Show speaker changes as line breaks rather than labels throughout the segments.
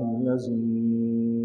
الذي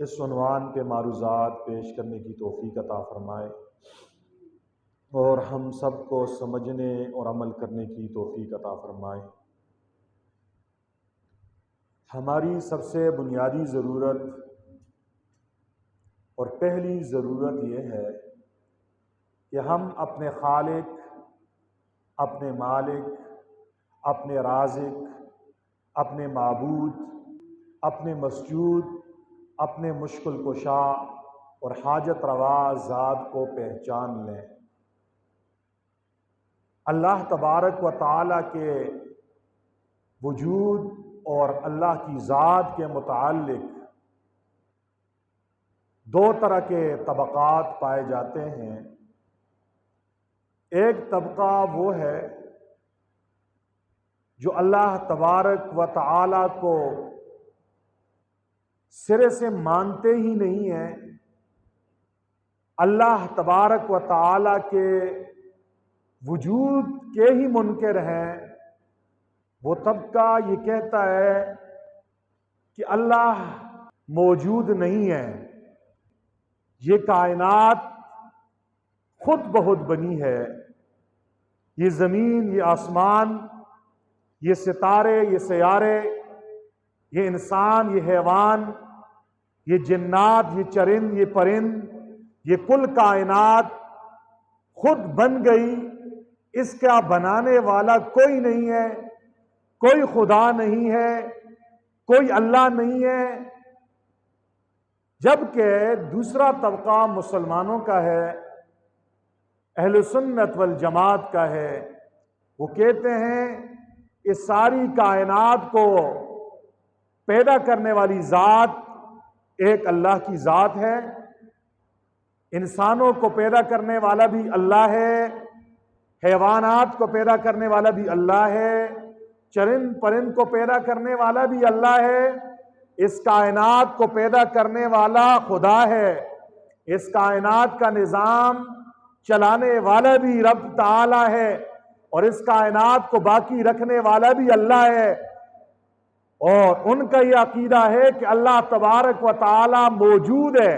اس عنوان پہ معروضات پیش کرنے کی توفیق عطا فرمائے اور ہم سب کو سمجھنے اور عمل کرنے کی توفیق عطا فرمائے۔ ہماری سب سے بنیادی ضرورت اور پہلی ضرورت یہ ہے کہ ہم اپنے خالق، اپنے مالک، اپنے رازق، اپنے معبود، اپنے مسجود، اپنے مشکل کشا اور حاجت روا ذات کو پہچان لیں۔ اللہ تبارک و تعالیٰ کے وجود اور اللہ کی ذات کے متعلق دو طرح کے طبقات پائے جاتے ہیں۔ ایک طبقہ وہ ہے جو اللہ تبارک و تعالیٰ کو سرے سے مانتے ہی نہیں ہیں، اللہ تبارک و تعالیٰ کے وجود کے ہی منکر ہیں۔ وہ طبقہ یہ کہتا ہے کہ اللہ موجود نہیں ہے، یہ کائنات خود بخود بنی ہے، یہ زمین، یہ آسمان، یہ ستارے، یہ سیارے، یہ انسان، یہ حیوان، یہ جنات، یہ چرند، یہ پرند، یہ کل کائنات خود بن گئی، اس کا بنانے والا کوئی نہیں ہے، کوئی خدا نہیں ہے، کوئی اللہ نہیں ہے۔ جبکہ دوسرا طبقہ مسلمانوں کا ہے، اہل سنت والجماعت کا ہے، وہ کہتے ہیں اس ساری کائنات کو پیدا کرنے والی ذات ایک اللہ کی ذات ہے، انسانوں کو پیدا کرنے والا بھی اللہ ہے، حیوانات کو پیدا کرنے والا بھی اللہ ہے، چرند پرند کو پیدا کرنے والا بھی اللہ ہے، اس کائنات کو پیدا کرنے والا خدا ہے، اس کائنات کا نظام چلانے والا بھی رب تعالی ہے، اور اس کائنات کو باقی رکھنے والا بھی اللہ ہے۔ اور ان کا یہ عقیدہ ہے کہ اللہ تبارک و تعالی موجود ہے،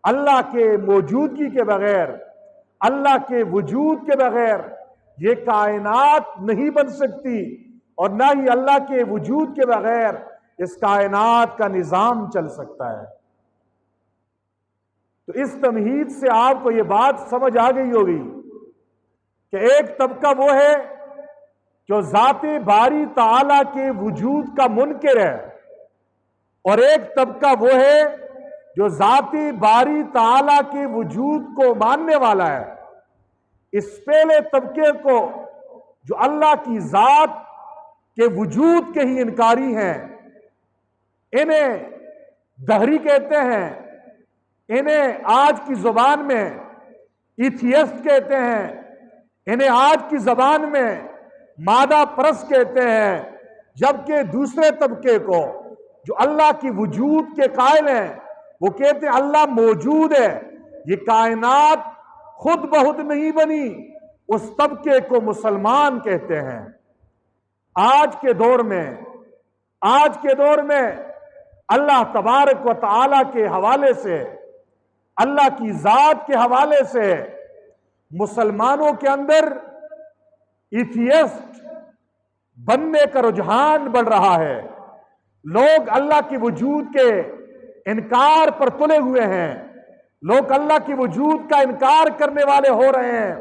اللہ کے موجودگی کے بغیر، اللہ کے وجود کے بغیر یہ کائنات نہیں بن سکتی، اور نہ ہی اللہ کے وجود کے بغیر اس کائنات کا نظام چل سکتا ہے۔ تو اس تمہید سے آپ کو یہ بات سمجھ آ گئی ہوگی کہ ایک طبقہ وہ ہے جو ذات باری تعالیٰ کے وجود کا منکر ہے، اور ایک طبقہ وہ ہے جو ذات باری تعالیٰ کے وجود کو ماننے والا ہے۔ اس پہلے طبقے کو جو اللہ کی ذات کے وجود کے ہی انکاری ہیں، انہیں دہری کہتے ہیں، انہیں آج کی زبان میں ایتھیسٹ کہتے ہیں، انہیں آج کی زبان میں مادہ پرست کہتے ہیں۔ جبکہ دوسرے طبقے کو جو اللہ کی وجود کے قائل ہیں، وہ کہتے ہیں اللہ موجود ہے، یہ کائنات خود بخود نہیں بنی، اس طبقے کو مسلمان کہتے ہیں۔ آج کے دور میں اللہ تبارک و تعالی کے حوالے سے، اللہ کی ذات کے حوالے سے مسلمانوں کے اندر ایتھیسٹ بننے کا رجحان بڑھ رہا ہے۔ لوگ اللہ کی وجود کے انکار پر تلے ہوئے ہیں، لوگ اللہ کی وجود کا انکار کرنے والے ہو رہے ہیں۔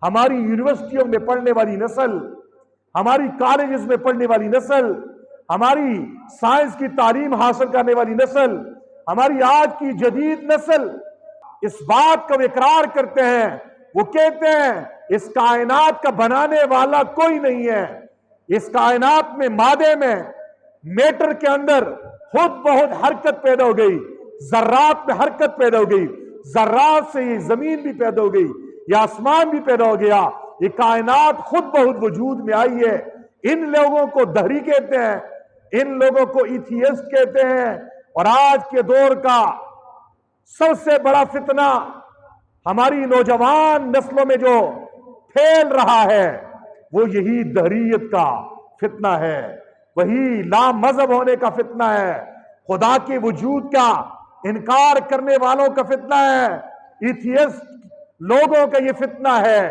ہماری یونیورسٹیوں میں پڑھنے والی نسل، ہماری کالجز میں پڑھنے والی نسل، ہماری سائنس کی تعلیم حاصل کرنے والی نسل، ہماری آج کی جدید نسل اس بات کا اقرار کرتے ہیں، وہ کہتے ہیں اس کائنات کا بنانے والا کوئی نہیں ہے، اس کائنات میں مادے میں میٹر کے اندر خود بہت حرکت پیدا ہو گئی، ذرات میں حرکت پیدا ہو گئی، ذرات سے یہ زمین بھی پیدا ہو گئی، یہ آسمان بھی پیدا ہو گیا، یہ کائنات خود بہت وجود میں آئی ہے۔ ان لوگوں کو دہری کہتے ہیں، ان لوگوں کو ایتھیسٹ کہتے ہیں۔ اور آج کے دور کا سب سے بڑا فتنہ ہماری نوجوان نسلوں میں جو پھیل رہا ہے وہ یہی دہریت کا فتنہ ہے، وہی لا مذہب ہونے کا فتنہ ہے، خدا کے وجود کا انکار کرنے والوں کا فتنہ ہے، ایتھیسٹ لوگوں کا یہ فتنہ ہے۔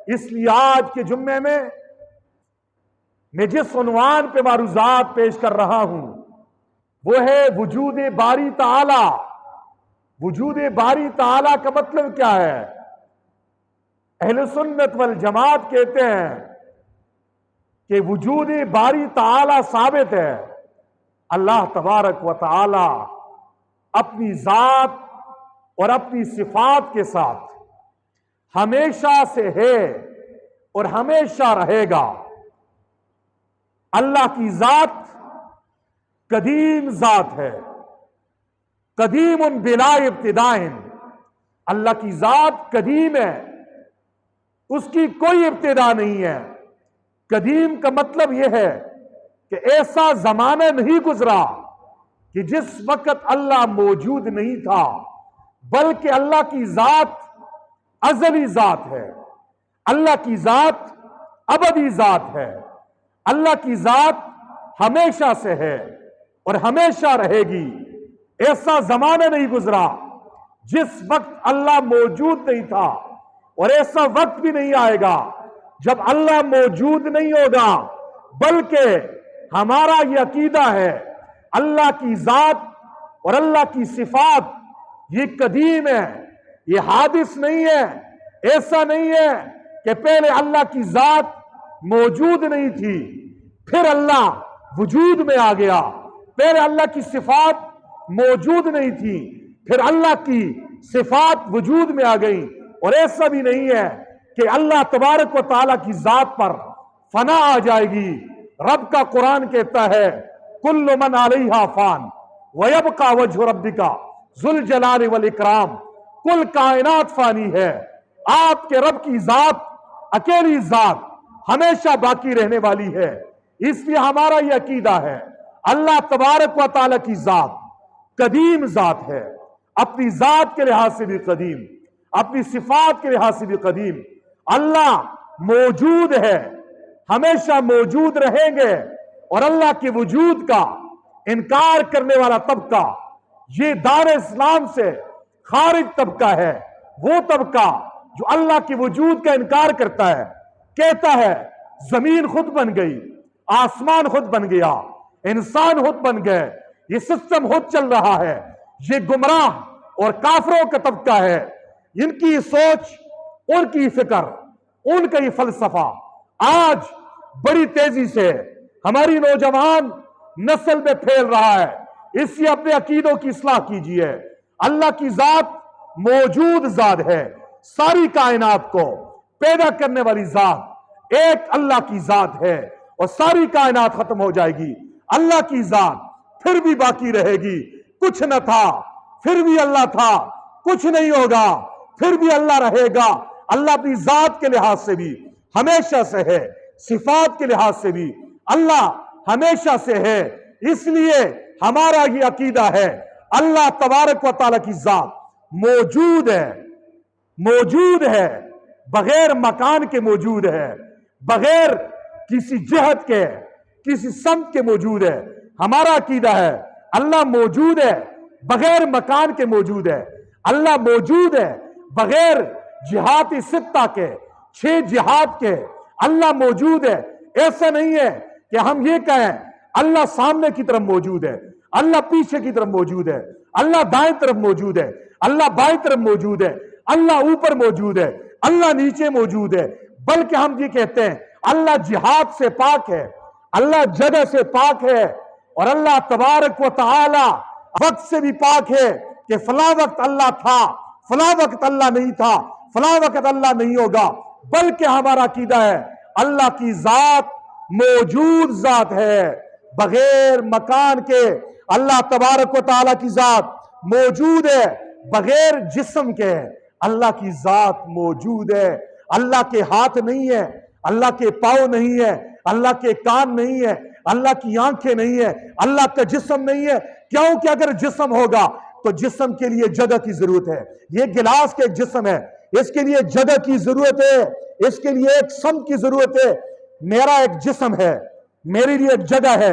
اس لیے آج کے جمعے میں جس عنوان پہ معروضات پیش کر رہا ہوں وہ ہے وجود باری تعالی۔ وجود باری تعالی کا مطلب کیا ہے؟ اہل سنت والجماعت کہتے ہیں کہ وجود باری تعالی ثابت ہے۔ اللہ تبارک و تعالی اپنی ذات اور اپنی صفات کے ساتھ ہمیشہ سے ہے اور ہمیشہ رہے گا۔ اللہ کی ذات قدیم ذات ہے، قدیم بلا ابتداء۔ اللہ کی ذات قدیم ہے، اس کی کوئی ابتدا نہیں ہے۔ قدیم کا مطلب یہ ہے کہ ایسا زمانہ نہیں گزرا کہ جس وقت اللہ موجود نہیں تھا، بلکہ اللہ کی ذات ازلی ذات ہے، اللہ کی ذات ابدی ذات ہے، اللہ کی ذات ہمیشہ سے ہے اور ہمیشہ رہے گی۔ ایسا زمانہ نہیں گزرا جس وقت اللہ موجود نہیں تھا، اور ایسا وقت بھی نہیں آئے گا جب اللہ موجود نہیں ہوگا، بلکہ ہمارا یہ عقیدہ ہے اللہ کی ذات اور اللہ کی صفات یہ قدیم ہے، یہ حادث نہیں ہے۔ ایسا نہیں ہے کہ پہلے اللہ کی ذات موجود نہیں تھی پھر اللہ وجود میں آ گیا، پہلے اللہ کی صفات موجود نہیں تھی پھر اللہ کی صفات وجود میں آ گئی۔ اور ایسا بھی نہیں ہے کہ اللہ تبارک و تعالیٰ کی ذات پر فنا آ جائے گی۔ رب کا قرآن کہتا ہے کل من علیہا فان ویبقى وجہ ربک ذو الجلال والاکرام۔ کل کائنات فانی ہے، آپ کے رب کی ذات اکیلی ذات ہمیشہ باقی رہنے والی ہے۔ اس لیے ہمارا یہ عقیدہ ہے اللہ تبارک و تعالیٰ کی ذات قدیم ذات ہے، اپنی ذات کے لحاظ سے بھی قدیم، اپنی صفات کے لحاظ سے بھی قدیم۔ اللہ موجود ہے، ہمیشہ موجود رہیں گے، اور اللہ کے وجود کا انکار کرنے والا طبقہ یہ دار اسلام سے خارج طبقہ ہے، وہ طبقہ جو اللہ کے وجود کا انکار کرتا ہے، کہتا ہے زمین خود بن گئی، آسمان خود بن گیا، انسان خود بن گئے، یہ سسٹم خود چل رہا ہے۔ یہ گمراہ اور کافروں کا طبقہ ہے، ان کی سوچ، ان کی فکر، ان کا یہ فلسفہ آج بڑی تیزی سے ہماری نوجوان نسل میں پھیل رہا ہے۔ اس لیے اپنے عقیدوں کی اصلاح کیجئے۔ اللہ کی ذات موجود ذات ہے، ساری کائنات کو پیدا کرنے والی ذات ایک اللہ کی ذات ہے، اور ساری کائنات ختم ہو جائے گی، اللہ کی ذات پھر بھی باقی رہے گی۔ کچھ نہ تھا پھر بھی اللہ تھا، کچھ نہیں ہوگا پھر بھی اللہ رہے گا۔ اللہ اپنی ذات کے لحاظ سے بھی ہمیشہ سے ہے، صفات کے لحاظ سے بھی اللہ ہمیشہ سے ہے۔ اس لیے ہمارا یہ عقیدہ ہے اللہ تبارک و تعالیٰ کی ذات موجود ہے، موجود ہے، بغیر مکان کے موجود ہے، بغیر کسی جہت کے، کسی سمت کے موجود ہے۔ ہمارا عقیدہ ہے اللہ موجود ہے، بغیر مکان کے موجود ہے۔ اللہ موجود ہے بغیر جہات ستہ کے، 6 جہات کے اللہ موجود ہے۔ ایسا نہیں ہے کہ ہم یہ کہیں اللہ سامنے کی طرف موجود ہے، اللہ پیچھے کی طرف موجود ہے، اللہ دائیں طرف موجود ہے، اللہ بائیں طرف موجود ہے، اللہ اوپر موجود ہے، اللہ نیچے موجود ہے، بلکہ ہم یہ کہتے ہیں اللہ جہات سے پاک ہے، اللہ جگہ سے پاک ہے، اور اللہ تبارک و تعالی وقت سے بھی پاک ہے کہ فلاں وقت اللہ تھا، فلاں وقت اللہ نہیں تھا، فلاں وقت اللہ نہیں ہوگا۔ بلکہ ہمارا عقیدہ ہے اللہ کی ذات موجود ذات ہے، بغیر مکان کے۔ اللہ تبارک و تعالیٰ کی ذات موجود ہے بغیر جسم کے، اللہ کی ذات موجود ہے۔ اللہ کے ہاتھ نہیں ہے، اللہ کے پاؤں نہیں ہے، اللہ کے کان نہیں ہے، اللہ کی آنکھیں نہیں ہے، اللہ کا جسم نہیں ہے، کیونکہ اگر جسم ہوگا تو جسم کے لیے جگہ کی ضرورت ہے۔ یہ گلاس کا ایک جسم ہے، اس کے لیے جگہ کی ضرورت ہے، اس کے لیے ایک سمت کی ضرورت ہے۔ میرا ایک جسم ہے، میرے لیے ایک جگہ ہے،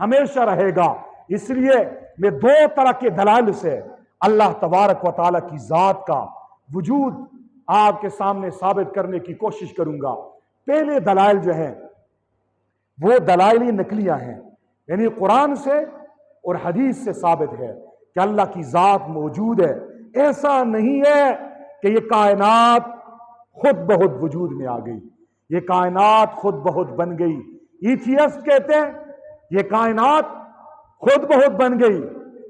ہمیشہ رہے گا۔ اس لیے میں دو طرح کے دلائل سے اللہ تبارک و تعالیٰ کی ذات کا وجود آپ کے سامنے ثابت کرنے کی کوشش کروں گا۔ پہلے دلائل جو ہیں وہ دلائل نقلیہ ہیں، یعنی قرآن سے اور حدیث سے ثابت ہے کہ اللہ کی ذات موجود ہے۔ ایسا نہیں ہے کہ یہ کائنات خود بخود وجود میں آ گئی، یہ کائنات خود بخود بن گئی۔ ایتھیسٹ کہتے ہیں یہ کائنات خود بخود بن گئی،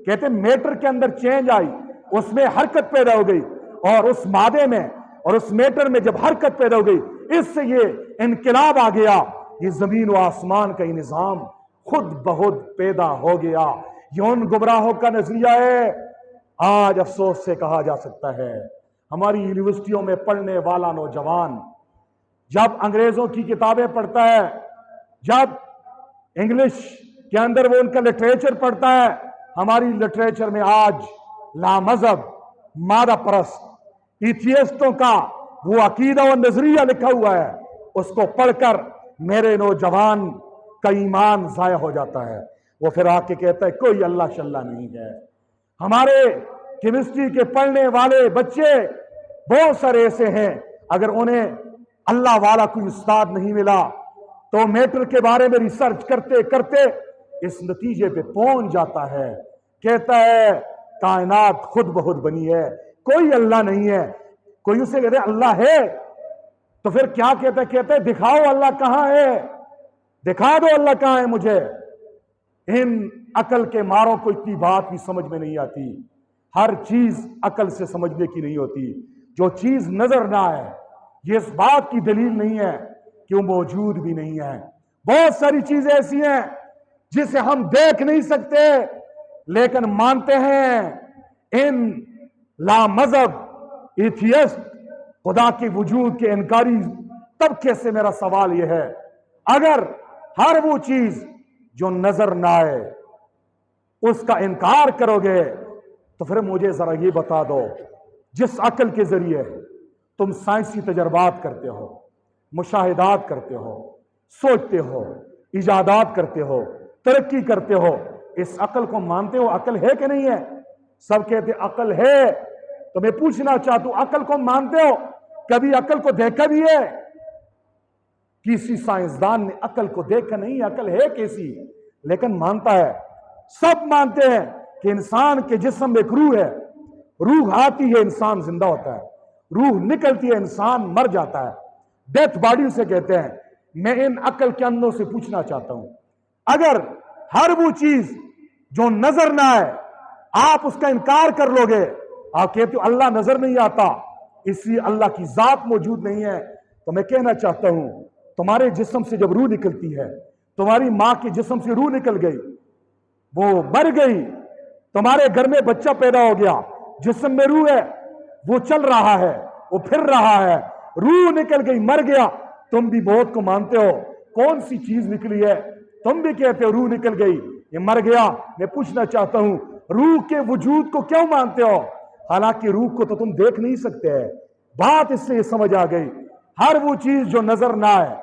کہتے ہیں میٹر کے اندر چینج آئی، اس میں حرکت پیدا ہو گئی، اور اس مادے میں اور اس میٹر میں جب حرکت پیدا ہو گئی، اس سے یہ انقلاب آ گیا، یہ زمین و آسمان کا یہ نظام خود بخود پیدا ہو گیا۔ یہ ان گمراہوں کا نظریہ ہے۔ آج افسوس سے کہا جا سکتا ہے ہماری یونیورسٹیوں میں پڑھنے والا نوجوان جب انگریزوں کی کتابیں پڑھتا ہے، جب انگلش کے اندر وہ ان کا لٹریچر پڑھتا ہے، ہماری لٹریچر میں آج لامذہب، مادہ پرست، ایتھیسٹوں کا وہ عقیدہ و نظریہ لکھا ہوا ہے، اس کو پڑھ کر میرے نوجوان کا ایمان ضائع ہو جاتا ہے۔ وہ پھر آ کے کہتا ہے کوئی اللہ شلہ نہیں ہے۔ ہمارے کیمسٹری کے پڑھنے والے بچے بہت سارے ایسے ہیں، اگر انہیں اللہ والا کوئی استاد نہیں ملا تو میٹر کے بارے میں ریسرچ کرتے کرتے اس نتیجے پہ پہنچ جاتا ہے، کہتا ہے کائنات خود بخود بنی ہے، کوئی اللہ نہیں ہے۔ کوئی اسے کہتے ہیں اللہ ہے تو پھر کیا کہتا ہے؟ کہتا ہے دکھاؤ اللہ کہاں ہے، دکھا دو اللہ کہاں ہے مجھے۔ ان عقل کے ماروں کو اتنی بات بھی سمجھ میں نہیں آتی۔ ہر چیز عقل سے سمجھنے کی نہیں ہوتی۔ جو چیز نظر نہ آئے یہ اس بات کی دلیل نہیں ہے کہ وہ موجود بھی نہیں ہے۔ بہت ساری چیزیں ایسی ہیں جسے ہم دیکھ نہیں سکتے لیکن مانتے ہیں۔ ان لامذہب ایتھیسٹ خدا کے وجود کے انکاری طبقے سے میرا سوال یہ ہے، اگر ہر وہ چیز جو نظر نہ آئے اس کا انکار کرو گے تو پھر مجھے ذرا یہ بتا دو، جس عقل کے ذریعے تم سائنسی تجربات کرتے ہو، مشاہدات کرتے ہو، سوچتے ہو، ایجادات کرتے ہو، ترقی کرتے ہو، اس عقل کو مانتے ہو؟ عقل ہے کہ نہیں ہے؟ سب کہتے عقل ہے۔ تو میں پوچھنا چاہتا ہوں عقل کو مانتے ہو؟ کبھی عقل کو دیکھا بھی ہے؟ کسی سائنسدان نے عقل کو دیکھا نہیں، عقل ہے کیسی، لیکن مانتا ہے۔ سب مانتے ہیں کہ انسان کے جسم میں ایک روح ہے، روح آتی ہے انسان زندہ ہوتا ہے، روح نکلتی ہے انسان مر جاتا ہے، ڈیتھ باڈی سے کہتے ہیں۔ میں ان عقل کے اندوں سے پوچھنا چاہتا ہوں، اگر ہر وہ چیز جو نظر نہ آئے آپ اس کا انکار کر لو گے، آپ کہتے ہو اللہ نظر نہیں آتا اس لیے اللہ کی ذات موجود نہیں ہے، تو میں کہنا چاہتا ہوں تمہارے جسم سے جب روح نکلتی ہے، تمہاری ماں کے جسم سے روح نکل گئی، وہ مر گئی، تمہارے گھر میں بچہ پیدا ہو گیا، جسم میں روح ہے، وہ چل رہا ہے، وہ پھر رہا ہے، روح نکل گئی، مر گیا۔ تم بھی بہت کو مانتے ہو، کون سی چیز نکلی ہے؟ تم بھی کہتے ہو روح نکل گئی، یہ مر گیا۔ میں پوچھنا چاہتا ہوں روح کے وجود کو کیوں مانتے ہو؟ حالانکہ روح کو تو تم دیکھ نہیں سکتے۔ بات اس سے یہ سمجھ آ گئی، ہر وہ چیز جو نظر نہ آئے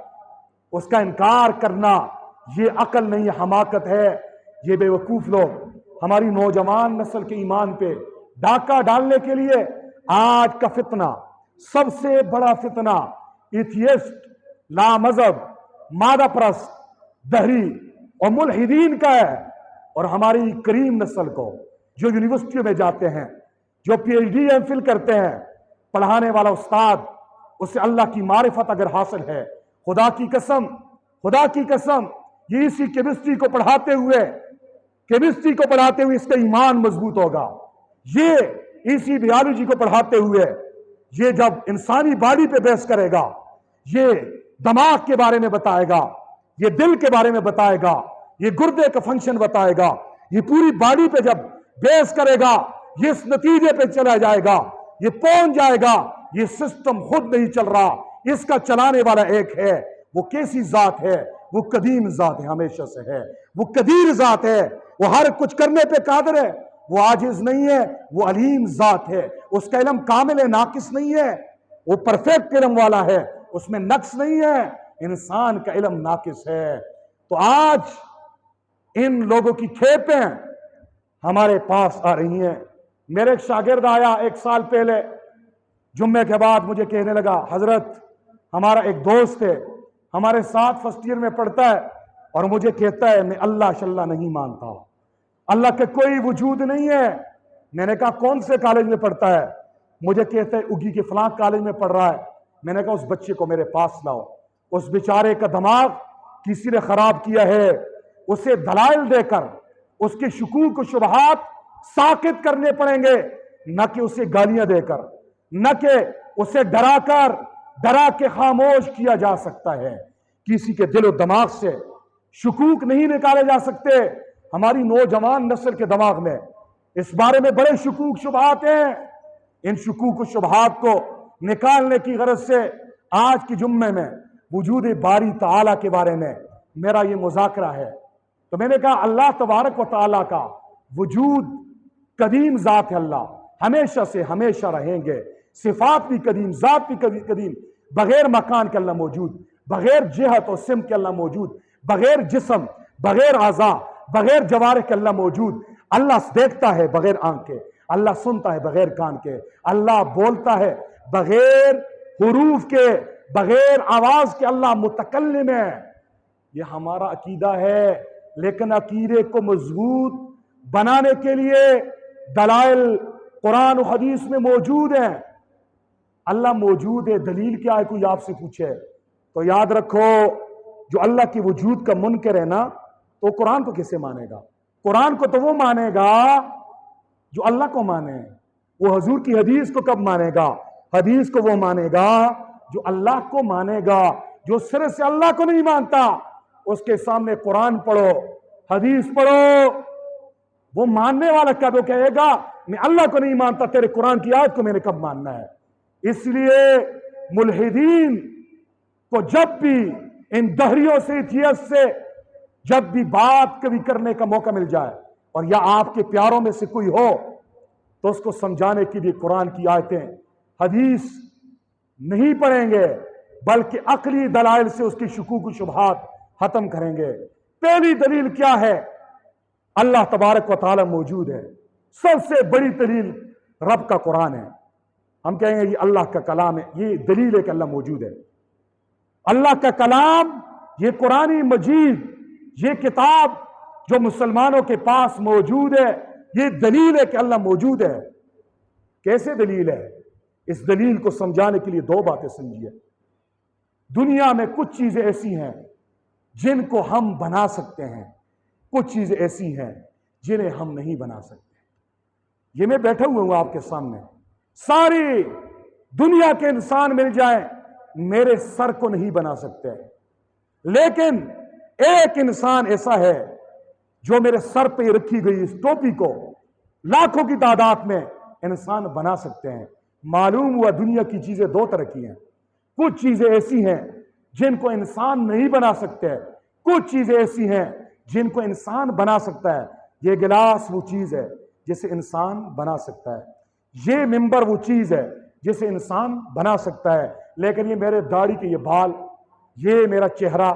اس کا انکار کرنا یہ عقل نہیں، حماقت ہے۔ یہ بے وقوف لوگ ہماری نوجوان نسل کے ایمان پہ ڈاکہ ڈالنے کے لیے آج کا فتنہ، سب سے بڑا فتنہ ایتھیسٹ، لامذہب، مادہ پرست، دہری اور ملحدین کا ہے۔ اور ہماری کریم نسل کو جو یونیورسٹیوں میں جاتے ہیں، جو P H D M Phil کرتے ہیں، پڑھانے والا استاد اسے اللہ کی معرفت اگر حاصل ہے، خدا کی قسم یہ اسی کیمسٹری کو پڑھاتے ہوئے اس کا ایمان مضبوط ہوگا۔ یہ اسی بیالوجی کو پڑھاتے ہوئے یہ جب انسانی باڈی پہ بحث کرے گا، یہ دماغ کے بارے میں بتائے گا، یہ دل کے بارے میں بتائے گا، یہ گردے کا فنکشن بتائے گا، یہ پوری باڈی پہ جب بحث کرے گا یہ اس نتیجے پہ چلا جائے گا، یہ پہنچ جائے گا یہ سسٹم خود نہیں چل رہا، اس کا چلانے والا ایک ہے۔ وہ کیسی ذات ہے؟ وہ قدیم ذات ہے، ہمیشہ سے ہے، وہ قدیر ذات ہے، وہ ہر کچھ کرنے پہ قادر ہے، وہ عاجز نہیں ہے، وہ علیم ذات ہے، اس کا علم کامل ہے، ناقص نہیں ہے، وہ پرفیکٹ علم والا ہے، اس میں نقص نہیں ہے۔ انسان کا علم ناقص ہے۔ تو آج ان لوگوں کی کھیپیں ہمارے پاس آ رہی ہیں۔ میرے ایک شاگرد آیا 1 سال پہلے، جمعے کے بعد مجھے کہنے لگا، حضرت ہمارا ایک دوست ہے ہمارے ساتھ فرسٹ ایئر میں پڑھتا ہے اور مجھے کہتا ہے میں اللہ شلہ نہیں مانتا، اللہ کے کوئی وجود نہیں ہے۔ میں نے کہا کون سے کالج میں پڑھتا ہے؟ مجھے کہتا ہے اگی کے فلاں کالج میں پڑھ رہا ہے۔ میں نے کہا اس بچے کو میرے پاس لاؤ، اس بیچارے کا دماغ کسی نے خراب کیا ہے، اسے دلائل دے کر اس کے شکوک و شبہات ساکت کرنے پڑیں گے، نہ کہ اسے گالیاں دے کر، نہ کہ اسے ڈرا کے خاموش کیا جا سکتا ہے۔ کسی کے دل و دماغ سے شکوک نہیں نکالے جا سکتے۔ ہماری نوجوان نسل کے دماغ میں اس بارے میں بڑے شکوک شبہات ہیں۔ ان شکوک و شبہات کو نکالنے کی غرض سے آج کی جمعے میں وجود باری تعالیٰ کے بارے میں میرا یہ مذاکرہ ہے۔ تو میں نے کہا اللہ تبارک و تعالیٰ کا وجود قدیم ذات ہے، اللہ ہمیشہ سے ہمیشہ رہیں گے، صفات بھی قدیم، ذات بھی قدیم، بغیر مکان کے اللہ موجود، بغیر جہت و سمت کے اللہ موجود، بغیر جسم، بغیر اعضاء، بغیر جوارح کے اللہ موجود۔ اللہ دیکھتا ہے بغیر آنکھ کے، اللہ سنتا ہے بغیر کان کے، اللہ بولتا ہے بغیر حروف کے، بغیر آواز کے، اللہ متکلم ہے۔ یہ ہمارا عقیدہ ہے، لیکن عقیدے کو مضبوط بنانے کے لیے دلائل قرآن و حدیث میں موجود ہیں۔ اللہ موجود ہے، دلیل کیا ہے کوئی آپ سے پوچھے تو یاد رکھو، جو اللہ کے وجود کا منکر ہے نا، تو قرآن کو کیسے مانے گا؟ قرآن کو تو وہ مانے گا جو اللہ کو مانے، وہ حضور کی حدیث کو کب مانے گا؟ حدیث کو وہ مانے گا جو اللہ کو مانے گا۔ جو سر سے اللہ کو نہیں مانتا، اس کے سامنے قرآن پڑھو، حدیث پڑھو، وہ ماننے والا کب کہے گا میں اللہ کو نہیں مانتا، تیرے قرآن کی آیت کو میں نے کب ماننا ہے؟ اس لیے ملحدین کو جب بھی ان دہریوں سے ایتھیسٹ سے جب بھی بات کبھی کرنے کا موقع مل جائے، اور یا آپ کے پیاروں میں سے کوئی ہو، تو اس کو سمجھانے کے لیے قرآن کی آیتیں، حدیث نہیں پڑھیں گے، بلکہ عقلی دلائل سے اس کی شکوک و شبہات ختم کریں گے۔ پہلی دلیل کیا ہے؟ اللہ تبارک و تعالی موجود ہے۔ سب سے بڑی دلیل رب کا قرآن ہے۔ ہم کہیں گے یہ اللہ کا کلام ہے، یہ دلیل ہے کہ اللہ موجود ہے۔ اللہ کا کلام، یہ قرآن مجید، یہ کتاب جو مسلمانوں کے پاس موجود ہے، یہ دلیل ہے کہ اللہ موجود ہے۔ کیسے دلیل ہے؟ اس دلیل کو سمجھانے کے لیے 2 باتیں سمجھیے۔ دنیا میں کچھ چیزیں ایسی ہیں جن کو ہم بنا سکتے ہیں، کچھ چیزیں ایسی ہیں جنہیں ہم نہیں بنا سکتے۔ یہ میں بیٹھا ہوا ہوں آپ کے سامنے، ساری دنیا کے انسان مل جائیں، میرے سر کو نہیں بنا سکتے، لیکن ایک انسان ایسا ہے جو میرے سر پہ رکھی گئی اس ٹوپی کو لاکھوں کی تعداد میں انسان بنا سکتے ہیں۔ معلوم ہوا دنیا کی چیزیں 2 طرح کی ہیں۔ کچھ چیزیں ایسی ہیں جن کو انسان نہیں بنا سکتے، کچھ چیزیں ایسی ہیں جن کو انسان بنا سکتا ہے۔ یہ گلاس وہ چیز ہے جسے انسان بنا سکتا ہے، یہ ممبر وہ چیز ہے جسے انسان بنا سکتا ہے، لیکن یہ میرے داڑھی کے یہ بال، یہ میرا چہرہ،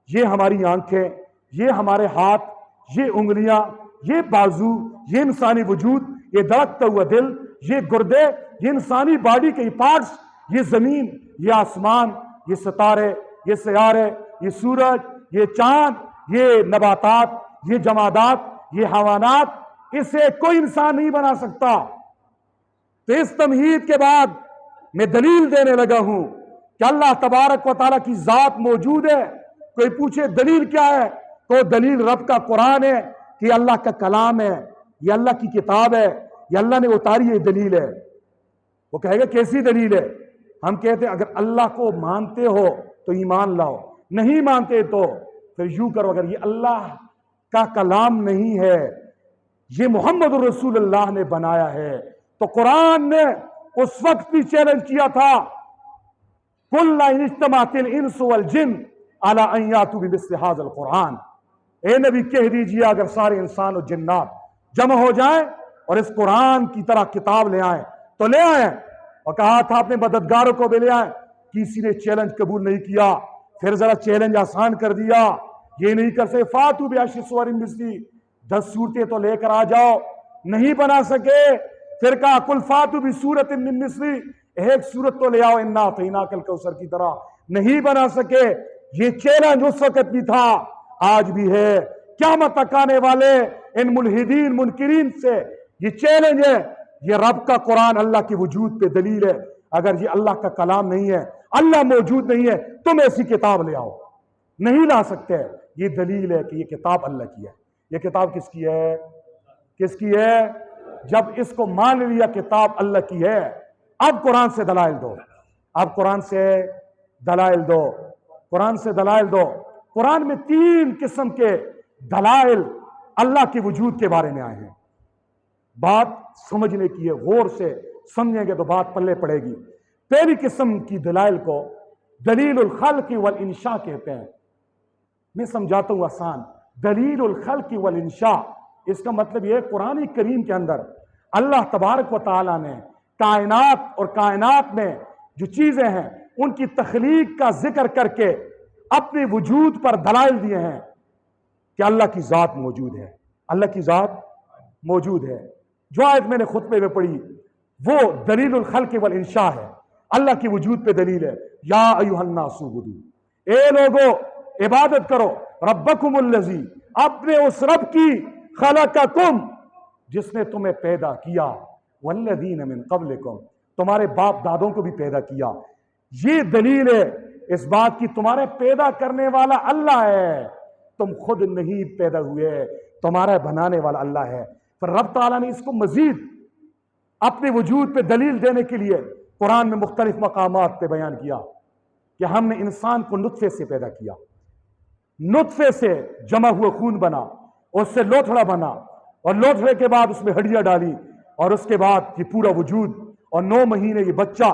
یہ ہماری آنکھیں، یہ ہمارے ہاتھ، یہ انگلیاں، یہ بازو، یہ انسانی وجود، یہ دھڑکتا ہوا دل، یہ گردے، یہ انسانی باڈی کے یہ پارٹس، یہ زمین، یہ آسمان، یہ ستارے، یہ سیارے، یہ سورج، یہ چاند، یہ نباتات، یہ جمادات، یہ حیوانات، اسے کوئی انسان نہیں بنا سکتا۔ تو اس تمہید کے بعد میں دلیل دینے لگا ہوں کہ اللہ تبارک و تعالیٰ کی ذات موجود ہے۔ کوئی پوچھے دلیل کیا ہے، تو دلیل رب کا قرآن ہے کہ یہ اللہ کا کلام ہے، یہ اللہ کی کتاب ہے، یہ اللہ نے اتاری ہے، دلیل ہے۔ وہ کہے گا کیسی دلیل ہے؟ ہم کہتے ہیں اگر اللہ کو مانتے ہو تو ایمان لاؤ، نہیں مانتے تو پھر یوں کرو، اگر یہ اللہ کا کلام نہیں ہے، یہ محمد رسول اللہ نے بنایا ہے، تو قرآن نے اس وقت بھی چیلنج کیا تھا، قُلْ إِنِ اجْتَمَعَتِ الْإِنسُ وَالْجِنُّ عَلَىٰ أَن يَأْتُوا بِمِثْلِ هَٰذَا الْقُرْآنِ۔ اے نبی کہہ دیجئے اگر سارے انسان و جنات جمع ہو جائیں اور اس قرآن کی طرح کتاب لے آئیں تو لے آئیں، اور کہا تھا اپنے مددگاروں کو بھی لے آئیں۔ کسی نے چیلنج قبول نہیں کیا، پھر ذرا چیلنج آسان کر دیا، یہ نہیں کر سکے فاتو بعشر سور مثلی 10 صورتیں تو لے کر آ جاؤ، نہیں بنا سکے، پھر کہا قل فاتو بسورۃ من مثلی، ایک صورت تو لے آؤ انا اعطیناک الکوثر کی طرح، نہیں بنا سکے۔ یہ چیلنج اس وقت بھی تھا، آج بھی ہے، قیامت تک آنے والے ان ملحدین منکرین سے یہ چیلنج ہے۔ یہ رب کا قرآن اللہ کے وجود پہ دلیل ہے، اگر یہ اللہ کا کلام نہیں ہے، اللہ موجود نہیں ہے، تم ایسی کتاب لے آؤ، نہیں لا سکتے۔ یہ دلیل ہے کہ یہ کتاب اللہ کی ہے۔ یہ کتاب کس کی ہے؟ کس کی ہے؟ جب اس کو مان لیا کتاب اللہ کی ہے، اب قرآن سے دلائل دو، اب قرآن سے دلائل دو، قرآن سے دلائل دو۔ قرآن میں 3 قسم کے دلائل اللہ کے وجود کے بارے میں آئے ہیں۔ بات سمجھنے کی ہے، غور سے سمجھیں گے تو بات پلے پڑے گی۔ پہلی قسم کی دلائل کو دلیل الخلق والانشاء کہتے ہیں۔ میں سمجھاتا ہوں آسان، دلیل الخلق والانشاء، اس کا مطلب یہ ہے قرآن کریم کے اندر اللہ تبارک و تعالیٰ نے کائنات اور کائنات میں جو چیزیں ہیں ان کی تخلیق کا ذکر کر کے اپنے وجود پر دلائل دیے ہیں کہ اللہ کی ذات موجود ہے، اللہ کی ذات موجود ہے۔ جو آیت میں نے خطبے میں پڑھی وہ دلیل الخلق والانشاء ہے، اللہ کے وجود پہ دلیل ہے۔ یا ایھا الناس اعبدوا، اے لوگو عبادت کرو، ربکم الذی، اپنے اس رب کی، خلقکم، جس نے تمہیں پیدا کیا، والذین من قبلکم، تمہارے باپ دادوں کو بھی پیدا کیا۔ یہ دلیل ہے اس بات کی تمہارے پیدا کرنے والا اللہ ہے، تم خود نہیں پیدا ہوئے، تمہارا بنانے والا اللہ ہے۔ پھر رب تعالیٰ نے اس کو مزید اپنے وجود پہ دلیل دینے کے لیے قرآن میں مختلف مقامات پہ بیان کیا کہ ہم نے انسان کو نطفے سے پیدا کیا، نطفے سے جمع ہوا خون بنا، اس سے لوتھڑا بنا، اور لوتھڑے کے بعد اس میں ہڈیاں ڈالی، اور اس کے بعد یہ پورا وجود، اور 9 مہینے یہ بچہ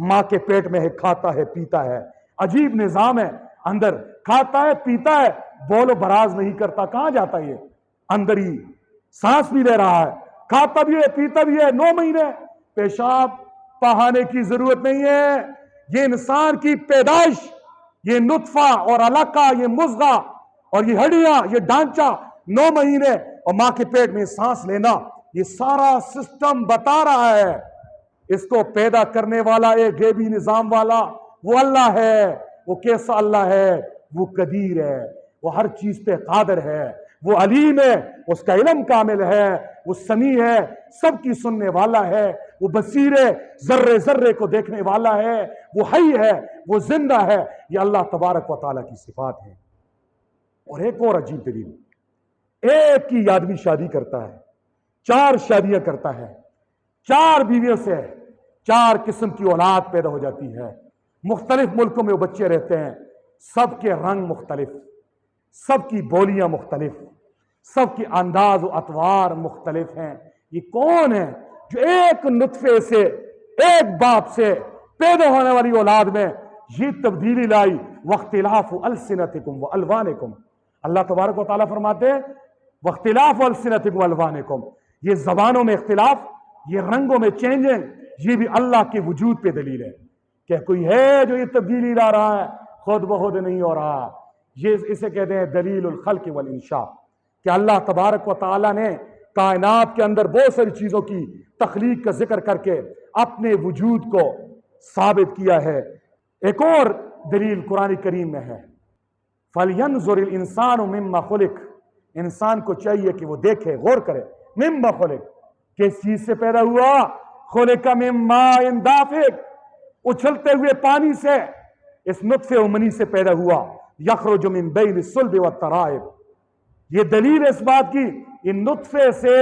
ماں کے پیٹ میں ہے، کھاتا ہے پیتا ہے۔ عجیب نظام ہے، اندر کھاتا ہے پیتا ہے، بول و براز نہیں کرتا، کہاں جاتا ہے؟ یہ اندر ہی سانس بھی لے رہا ہے، کھاتا بھی ہے پیتا بھی ہے۔ 9 مہینے پیشاب بہانے کی ضرورت نہیں ہے۔ یہ انسان کی پیدائش، یہ نطفہ اور علقہ، یہ مضغہ اور یہ ہڈیاں، یہ ڈھانچہ، 9 مہینے اور ماں کے پیٹ میں سانس لینا، یہ سارا سسٹم بتا رہا ہے اس کو پیدا کرنے والا ایک غیبی نظام والا وہ اللہ ہے۔ وہ کیسا اللہ ہے؟ وہ قدیر ہے، وہ ہر چیز پہ قادر ہے، وہ علیم ہے، اس کا علم کامل ہے، وہ سمیع ہے، سب کی سننے والا ہے، وہ بصیر ہے، ذرے ذرے کو دیکھنے والا ہے، وہ حی ہے، وہ زندہ ہے۔ یہ اللہ تبارک و تعالیٰ کی صفات ہے۔ اور ایک اور عجیب دلیل، ایک ہی آدمی شادی کرتا ہے، 4 شادیاں کرتا ہے، 4 بیویوں سے 4 قسم کی اولاد پیدا ہو جاتی ہے۔ مختلف ملکوں میں وہ بچے رہتے ہیں، سب کے رنگ مختلف، سب کی بولیاں مختلف، سب کے انداز و اطوار مختلف ہیں۔ یہ کون ہے جو ایک نطفے سے، ایک باپ سے پیدا ہونے والی اولاد میں یہ تبدیلی لائی؟ واختلاف السنتکم والوانکم، اللہ تبارک و تعالیٰ فرماتے ہیں واختلاف السنتکم والوانکم، یہ زبانوں میں اختلاف، یہ رنگوں میں چینجنگ، یہ بھی اللہ کے وجود پہ دلیل ہے کہ کوئی ہے جو یہ تبدیلی لا رہا ہے، خود بخود نہیں ہو رہا۔ یہ اسے کہتے ہیں دلیل الخلق والانشاء، کہ اللہ تبارک و تعالیٰ نے کائنات کے اندر بہت ساری چیزوں کی تخلیق کا ذکر کر کے اپنے وجود کو ثابت کیا ہے۔ ایک اور دلیل قرآن کریم میں ہے، فَلْيَنْظُرِ الْإِنسَانُ مِمَّا خُلِقَ، انسان کو چاہیے کہ وہ دیکھے، غور کرے، مِمَّا خُلِقَ، کس چیز سے پیدا ہوا؟ خُلِقَ مِن مَاءٍ دَافِقٍ، اچھلتے ہوئے پانی سے، اس نطفے و منی سے پیدا ہوا، یخرج من بین الصلب والترائب۔ یہ دلیل اس بات کی، یہ نطفے سے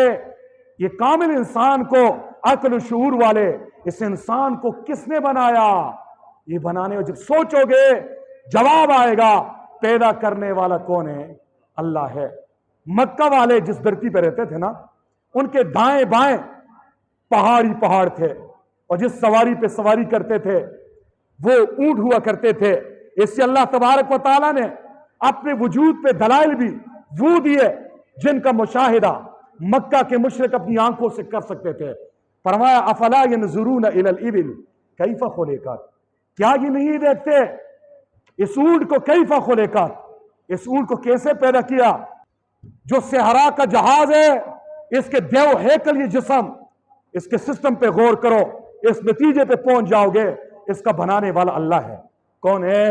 یہ کامل انسان کو، عقل و شعور والے اس انسان کو کس نے بنایا؟ یہ بنانے جب سوچو گے جواب آئے گا، پیدا کرنے والا کون ہے؟ اللہ ہے۔ مکہ والے جس دھرتی پہ رہتے تھے نا، ان کے دائیں بائیں پہاڑی پہاڑ تھے، اور جس سواری پہ سواری کرتے تھے وہ اونٹ ہوا کرتے تھے۔ اس سے اللہ تبارک و تعالیٰ نے اپنے وجود پہ دلائل بھی وہ دیے جن کا مشاہدہ مکہ کے مشرک اپنی آنکھوں سے کر سکتے تھے۔ فرمایا افلا ینظرون الی الابل کیف خلقت، کیا یہ نہیں دیکھتے اس اونٹ کو کیف خلقت، اس اونٹ کو کیسے پیدا کیا؟ جو صحرا کا جہاز ہے، اس کے دیو ہیکل یہ جسم، اس کے سسٹم پہ غور کرو، اس نتیجے پہ پہنچ جاؤ گے اس کا بنانے والا اللہ ہے۔ کون ہے؟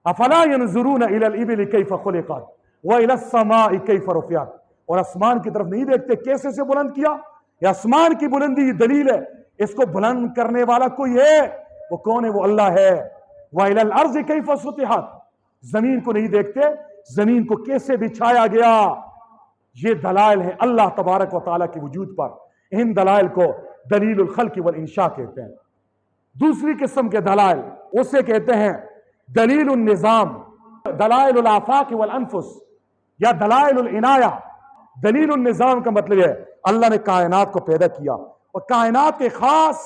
افلا ينظرون الى الابل كيف خلقت والى السماء كيف رفعت، اور آسمان کی طرف نہیں دیکھتے کیسے سے بلند کیا؟ یہ آسمان کی بلندی یہ دلیل ہے اس کو بلند کرنے والا کوئی ہے، وہ کون ہے؟ وہ اللہ ہے۔ والى الارض كيف سطحت، زمین کو نہیں دیکھتے زمین کو کیسے بچھایا گیا؟ یہ دلائل ہیں اللہ تبارک و تعالیٰ کے وجود پر۔ ان دلائل کو دلیل الخلق والانشاء کہتے ہیں۔ دوسری قسم کے دلائل اسے کہتے ہیں دلیل النظام، دلائل الآفاق والانفس یا دلائل العنایہ۔ دلیل النظام کا مطلب ہے اللہ نے کائنات کو پیدا کیا اور کائنات ایک خاص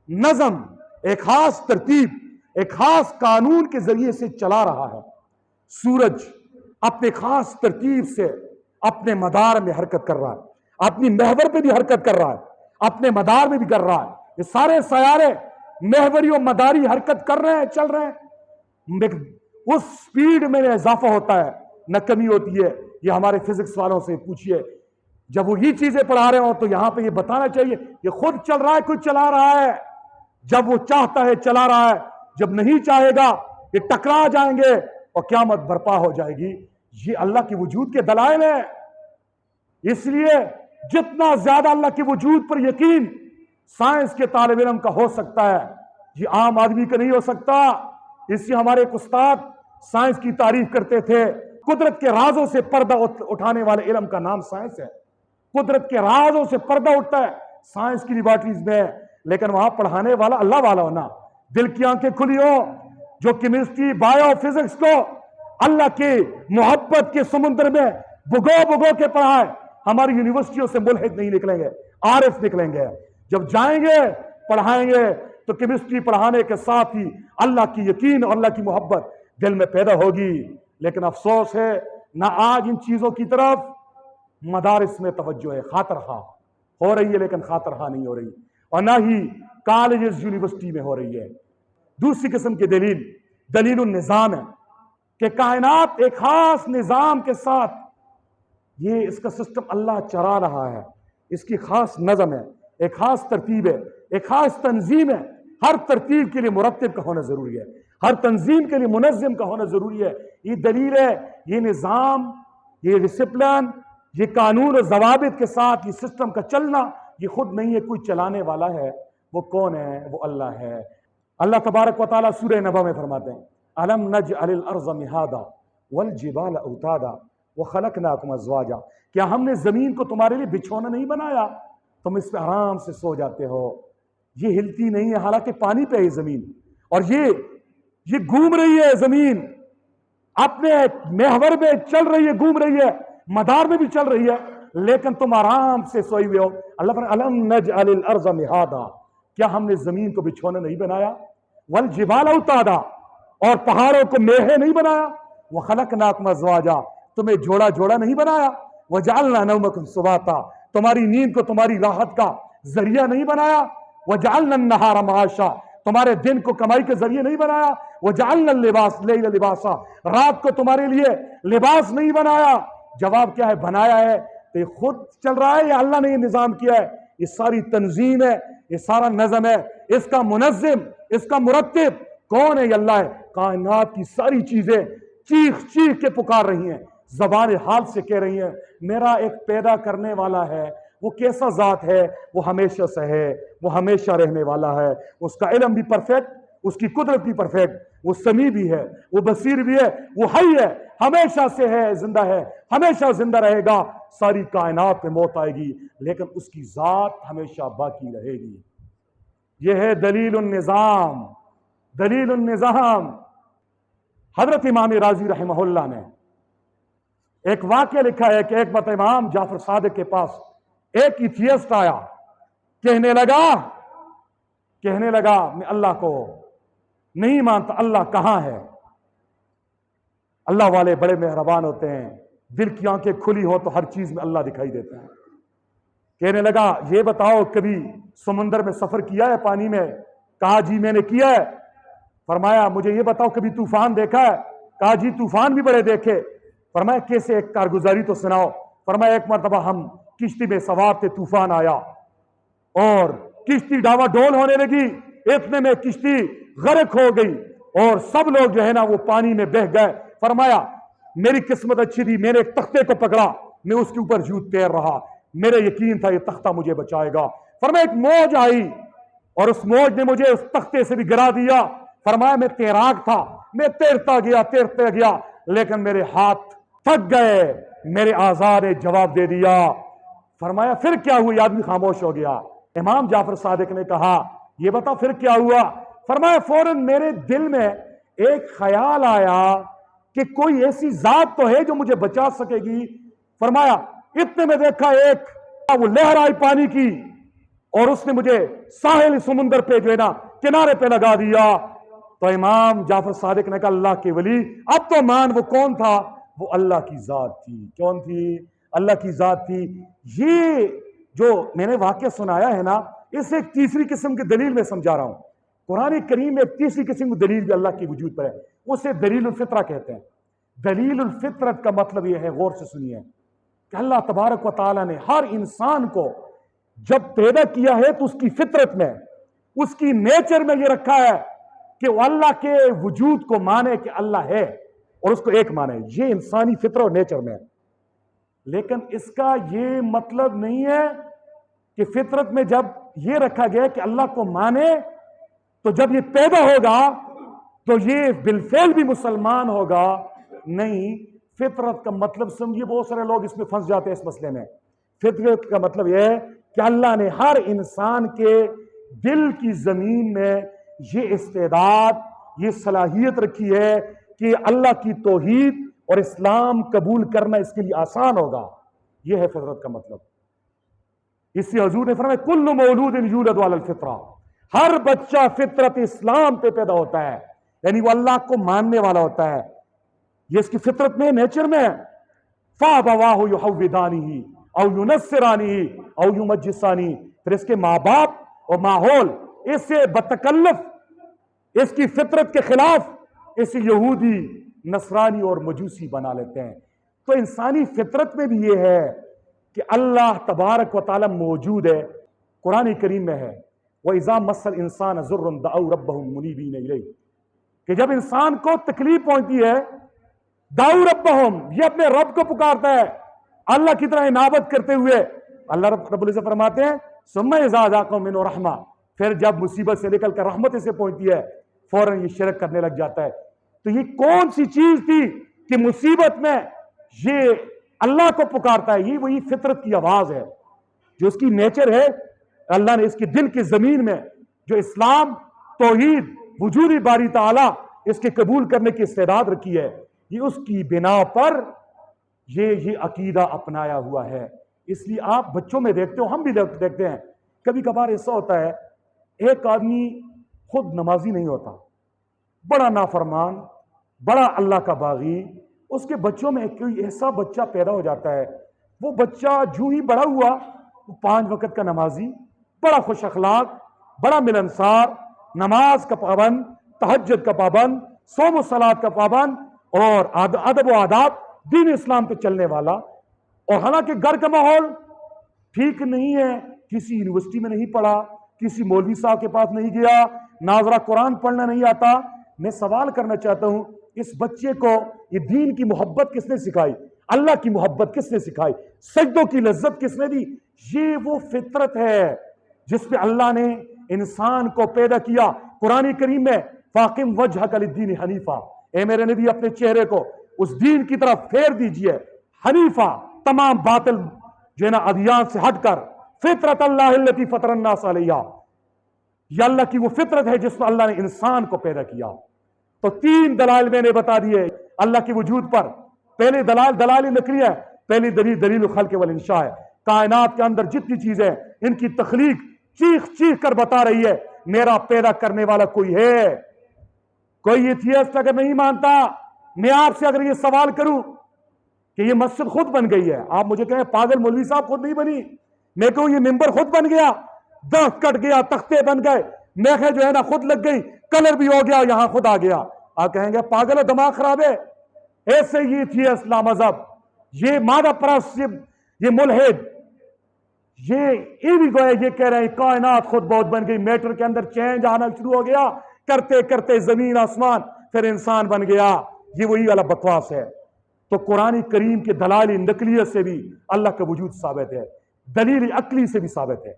نظم، ایک خاص ترتیب، ایک خاص قانون کے ذریعے سے چلا رہا ہے۔ سورج اپنے خاص ترتیب سے اپنے مدار میں حرکت کر رہا ہے، اپنی محور پہ بھی حرکت کر رہا ہے، اپنے مدار میں بھی کر رہا ہے۔ یہ سارے سیارے محوری و مداری حرکت کر رہے ہیں، چل رہے ہیں، اس سپیڈ میں اضافہ ہوتا ہے نہ کمی ہوتی ہے۔ یہ ہمارے فزکس والوں سے پوچھئے، جب وہ یہ چیزیں پڑھا رہے ہوں تو یہاں پہ یہ بتانا چاہیے یہ خود چل رہا ہے، کوئی چلا رہا ہے۔ جب وہ چاہتا ہے چلا رہا ہے، جب نہیں چاہے گا یہ ٹکرا جائیں گے اور قیامت برپا ہو جائے گی۔ یہ اللہ کے وجود کے دلائل ہیں۔ اس لیے جتنا زیادہ اللہ کے وجود پر یقین سائنس کے طالب علم کا ہو سکتا ہے، یہ عام آدمی کا نہیں ہو سکتا۔ اس لیے ہمارے ایک استاد سائنس کی تعریف کرتے تھے، قدرت کے رازوں سے پردہ اٹھانے والے علم کا نام سائنس ہے۔ قدرت کے رازوں سے پردہ اٹھتا ہے سائنس کی لیبارٹریز میں، لیکن وہاں پڑھانے والا اللہ والا ہونا، دل کی آنکھیں کھلی ہو، جو کیمسٹری بایو فزکس کو اللہ کی محبت کے سمندر میں بھگو کے پڑھائے۔ ہماری یونیورسٹیوں سے ملحد نہیں نکلیں گے، عارف نکلیں گے۔ جب جائیں گے پڑھائیں گے تو کیمسٹری پڑھانے کے ساتھ ہی اللہ کی یقین اور اللہ کی محبت دل میں پیدا ہوگی۔ لیکن افسوس ہے نہ آج ان چیزوں کی طرف مدارس میں توجہ ہے، خاطر خواہ ہو رہی ہے لیکن خاطر خواہ نہیں ہو رہی، اور نہ ہی کالجز یونیورسٹی میں ہو رہی ہے۔ دوسری قسم کی دلیل دلیل النظام ہے کہ کائنات ایک خاص نظام کے ساتھ، یہ اس کا سسٹم اللہ چلا رہا ہے، اس کی خاص نظم ہے، ایک خاص ترتیب ہے، ایک خاص تنظیم ہے۔ ہر ترتیب کے لیے مرتب کا ہونا ضروری ہے، ہر تنظیم کے لیے منظم کا ہونا ضروری ہے۔ یہ دلیل ہے، یہ نظام، یہ ڈسپلن، یہ قانون اور ضوابط کے ساتھ یہ سسٹم کا چلنا، یہ خود نہیں ہے، کوئی چلانے والا ہے۔ وہ کون ہے؟ وہ اللہ ہے۔ اللہ تبارک و تعالیٰ سورہ نبا میں فرماتے ہیں أَلَمْ نَجْعَلِ الْأَرْضَ مِهَادًا وَالْجِبَالَ أَوْتَادًا وَخَلَقْنَاكُمْ أَزْوَاجًا، کیا ہم نے زمین کو تمہارے لیے بچھونا نہیں بنایا؟ تم اس پہ آرام سے سو جاتے ہو، یہ ہلتی نہیں ہے، حالانکہ پانی پہ ہے زمین، اور یہ گھوم رہی ہے زمین، اپنے محور میں چل رہی ہے، گھوم رہی ہے، مدار میں بھی چل رہی ہے، لیکن تم آرام سے سوئی ہوئے ہو۔ اللہ فرماتا ہے أَلَمْ نَجْعَلِ الْأَرْضَ مِهَادًا، کیا ہم نے زمین کو بچھونا نہیں بنایا؟ وَالْجِبَالَ أَوْتَادًا، اور پہاڑوں کو میخیں نہیں بنایا؟ وَخَلَقْنَاكُمْ أَزْوَاجًا، تمہیں جوڑا جوڑا نہیں بنایا؟ وَجَعَلْنَا نَوْمَكُمْ سُبَاتًا، تمہاری نیند کو تمہاری راحت کا ذریعہ نہیں بنایا؟ وَجَعَلْنَا النَّهَارَ مَعَاشًا، تمہارے دن کو کمائی کے ذریعے نہیں بنایا؟ وَجَعَلْنَا اللَّيْلَ لِبَاسًا، رات کو تمہارے لیے لباس نہیں بنایا؟ جواب کیا ہے؟ بنایا ہے۔ تو یہ خود چل رہا ہے یا اللہ نے یہ نظام کیا ہے؟ یہ ساری تنظیم ہے، یہ سارا نظم ہے، اس کا منظم، اس کا مرتب کون ہے؟ یہ اللہ ہے۔ کائنات کی ساری چیزیں چیخ چیخ کے پکار رہی ہیں، زبان حال سے کہہ رہی ہیں میرا ایک پیدا کرنے والا ہے۔ وہ کیسا ذات ہے؟ وہ ہمیشہ سے ہے، وہ ہمیشہ رہنے والا ہے، اس کا علم بھی پرفیکٹ، اس کی قدرت بھی پرفیکٹ، وہ سمیع بھی ہے، وہ بصیر بھی ہے، وہ حی ہے، ہمیشہ سے ہے، زندہ ہے، ہمیشہ زندہ رہے گا۔ ساری کائنات پہ موت آئے گی لیکن اس کی ذات ہمیشہ باقی رہے گی۔ یہ ہے دلیل النظام۔ دلیل النظام۔ حضرت امام راضی رحمہ اللہ نے ایک واقعہ لکھا ہے کہ ایک مرتبہ امام جعفر صادق کے پاس ایک ایتھیسٹ آیا، کہنے لگا میں اللہ کو نہیں مانتا، اللہ کہاں ہے؟ اللہ والے بڑے مہربان ہوتے ہیں، دل کی آنکھیں کھلی ہو تو ہر چیز میں اللہ دکھائی دیتا ہے۔ کہنے لگا یہ بتاؤ کبھی سمندر میں سفر کیا ہے پانی میں؟ کہا جی میں نے کیا ہے۔ فرمایا مجھے یہ بتاؤ کبھی طوفان دیکھا ہے؟ کہا جی طوفان بھی بڑے دیکھے. فرمایا کیسے؟ ایک کارگزاری تو سناؤ. فرمایا ایک مرتبہ ہم کشتی میں سوار تھے, طوفان آیا اور کشتی ڈاوا ڈول ہونے لگی. اتنے میں کشتی غرق ہو گئی اور سب لوگ جو ہے نا وہ پانی میں بہہ گئے. فرمایا میری قسمت اچھی تھی, میں نے ایک تختے کو پکڑا, میں اس کے اوپر یوں تیر رہا, میرا یقین تھا یہ تختہ مجھے بچائے گا. فرمایا ایک موج آئی اور اس موج نے مجھے اس تختے سے بھی گرا دیا. فرمایا میں تیراک تھا, میں تیرتا گیا لیکن میرے ہاتھ تھک گئے, میرے اعضاء نے جواب دے دیا. فرمایا پھر کیا ہوا؟ آدمی خاموش ہو گیا. امام جعفر صادق نے کہا یہ بتا پھر کیا ہوا؟ فرمایا فوراً میرے دل میں ایک خیال آیا کہ کوئی ایسی ذات تو ہے جو مجھے بچا سکے گی. فرمایا اتنے میں دیکھا ایک وہ لہر آئی پانی کی اور اس نے مجھے ساحل سمندر پہ جو ہے نا کنارے پہ لگا دیا. تو امام جعفر صادق نے کہا اللہ کے ولی اب تو مان وہ کون تھا؟ وہ اللہ کی ذات تھی. کون تھی؟ اللہ کی ذات تھی. یہ جو میں نے واقعہ سنایا ہے نا, اسے ایک تیسری قسم کی دلیل میں سمجھا رہا ہوں. قرآن کریم میں ایک تیسری قسم کی دلیل بھی اللہ کے وجود پر ہے, اسے دلیل الفطرہ کہتے ہیں. دلیل الفطرت کا مطلب یہ ہے, غور سے سنیے, کہ اللہ تبارک و تعالیٰ نے ہر انسان کو جب پیدا کیا ہے تو اس کی فطرت میں, اس کی نیچر میں یہ رکھا ہے کہ وہ اللہ کے وجود کو مانے کہ اللہ ہے اور اس کو ایک مانے. یہ انسانی فطرت اور نیچر میں ہے. لیکن اس کا یہ مطلب نہیں ہے کہ فطرت میں جب یہ رکھا گیا کہ اللہ کو مانے تو جب یہ پیدا ہوگا تو یہ بالفعل بھی مسلمان ہوگا. نہیں, فطرت کا مطلب سمجھیے, بہت سارے لوگ اس میں پھنس جاتے ہیں اس مسئلے میں. فطرت کا مطلب یہ ہے کہ اللہ نے ہر انسان کے دل کی زمین میں یہ استعداد, یہ صلاحیت رکھی ہے کہ اللہ کی توحید اور اسلام قبول کرنا اس کے لیے آسان ہوگا. یہ ہے فطرت کا مطلب. اس سے حضور نے فرمایا کل مولود یولد علی الفطرہ, ہر بچہ فطرت اسلام پہ پیدا ہوتا ہے, یعنی وہ اللہ کو ماننے والا ہوتا ہے. یہ اس کی فطرت میں, نیچر میں ہے. فَأَبَوَاهُ يُحَوِّدَانِهِ او يُنَصِّرَانِهِ او يُمَجِّسَانِهِ, پھر اس کے ماں باپ اور ماحول اسے بتکلف, اس کی فطرت کے خلاف اسے یہودی, نصرانی اور مجوسی بنا لیتے ہیں. تو انسانی فطرت میں بھی یہ ہے کہ اللہ تبارک و تعالی موجود ہے. قرآن کریم میں ہے وَإِذَا مَسَّ الْإِنسَانَ ضُرٌّ دَعَوْا رَبَّهُمْ مُنِيبِينَ إِلَيْهِ, کہ جب انسان کو تکلیف پہنچتی ہے, دعوا ربہم, یہ اپنے رب کو پکارتا ہے اللہ کی طرح انابت کرتے ہوئے. اللہ رب العزت فرماتے ہیں ثم اذا ذاقوا منه رحمہ, پھر جب مصیبت سے نکل کر رحمت اسے پہنچتی ہے فوراً یہ شرک کرنے لگ جاتا ہے. تو یہ کون سی چیز تھی کہ مصیبت میں یہ اللہ کو پکارتا ہے؟ یہ وہی فطرت کی آواز ہے جو اس کی نیچر ہے. اللہ نے اس کی دل کی زمین میں جو اسلام, توحید, وجودی باری تعالی اس کے قبول کرنے کی استعداد رکھی ہے, یہ اس کی بنا پر یہ عقیدہ اپنایا ہوا ہے. اس لیے آپ بچوں میں دیکھتے ہو, ہم بھی دیکھتے ہیں, کبھی کبھار ایسا ہوتا ہے ایک آدمی خود نمازی نہیں ہوتا, بڑا نافرمان, بڑا اللہ کا باغی, اس کے بچوں میں کوئی ایسا بچہ پیدا ہو جاتا ہے, وہ بچہ جو ہی بڑا ہوا وہ 5 وقت کا نمازی, بڑا خوش اخلاق, بڑا ملنسار, نماز کا پابند, تہجد کا پابند, صوم و صلات کا پابند اور ادب و آداب دین اسلام پہ چلنے والا. اور حالانکہ گھر کا ماحول ٹھیک نہیں ہے, کسی یونیورسٹی میں نہیں پڑھا, کسی مولوی صاحب کے پاس نہیں گیا, ناظرہ قرآن پڑھنا نہیں آتا. میں سوال کرنا چاہتا ہوں, اس بچے کو یہ دین کی محبت کس نے سکھائی؟ اللہ کی محبت کس نے سکھائی؟ سجدوں کی لذت کس نے دی؟ یہ وہ فطرت ہے جس پہ اللہ نے انسان کو پیدا کیا. قرآن کریم میں فاقم وجہک للدین حنیفہ, اے میرے نبی اپنے چہرے کو اس دین کی طرف پھیر دیجئے, حنیفہ, تمام باطل جو ہے نا ادیان سے ہٹ کر, فطرت اللہ التی فطر الناس علیہا, یہ اللہ کی وہ فطرت ہے جس میں اللہ نے انسان کو پیدا کیا. تو 3 دلائل میں نے بتا دیے اللہ کے وجود پر. پہلے دلائل نقلی ہے, پہلی دلیل الخلق والانشاء ہے. کائنات کے اندر جتنی چیزیں ان کی تخلیق چیخ کر بتا رہی ہے میرا پیدا کرنے والا کوئی ہے. کوئی ایتھیسٹ اگر نہیں مانتا, میں آپ سے اگر یہ سوال کروں کہ یہ مسجد خود بن گئی ہے, آپ مجھے کہیں پاگل مولوی صاحب خود نہیں بنی. میں کہوں یہ ممبر خود بن گیا, درخت کٹ گیا, تختے بن گئے, میخیں جو ہے نا خود لگ گئی, کلر بھی ہو گیا, یہاں خود آ گیا. آپ کہیں گے پاگل ہے، دماغ خراب ہے. ایسے یہ تھی اسلام مذہب، یہ مادہ پرست، یہ ملحد، یہ بھی گویا یہ کہہ رہے ہیں کائنات خود بہت بن گئی، میٹر کے اندر چینج آنا شروع ہو گیا، کرتے کرتے زمین آسمان پھر انسان بن گیا. یہ وہی والا بکواس ہے. تو قرآن کریم کے دلائل نقلیت سے بھی اللہ کا وجود ثابت ہے، دلیل عقلی سے بھی ثابت ہے.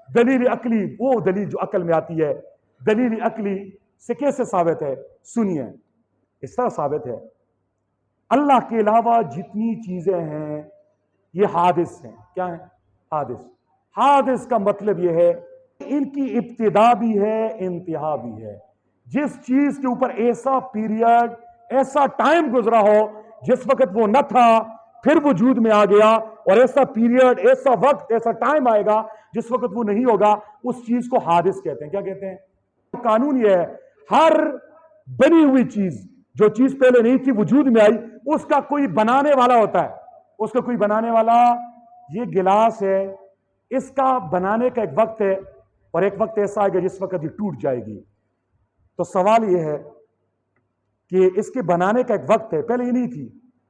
دلیل عقلی وہ دلیل جو عقل میں آتی ہے، دلیل عقلی سے کیسے ثابت ہے؟ سنیے، اس طرح ثابت ہے. اللہ کے علاوہ جتنی چیزیں ہیں یہ حادث ہیں. کیا ہیں؟ حادث. حادث کا مطلب یہ ہے ان کی ابتدا بھی ہے، انتہا بھی ہے. جس چیز کے اوپر ایسا پیریڈ، ایسا ٹائم گزرا ہو جس وقت وہ نہ تھا پھر وجود میں آ گیا، اور ایسا پیریڈ، ایسا وقت، ایسا ٹائم آئے گا جس وقت وہ نہیں ہوگا، اس چیز کو حادث کہتے ہیں. کیا کہتے ہیں؟ قانون یہ ہے ہر بنی ہوئی چیز، جو چیز پہلے نہیں تھی وجود میں آئی، اس کا کوئی بنانے والا ہوتا ہے. اس کا کوئی بنانے والا. یہ گلاس ہے، اس کا بنانے کا ایک وقت ہے، اور ایک وقت ایسا آئے گا جس وقت یہ ٹوٹ جائے گی. تو سوال یہ ہے کہ اس کے بنانے کا ایک وقت ہے، پہلے یہ نہیں تھی.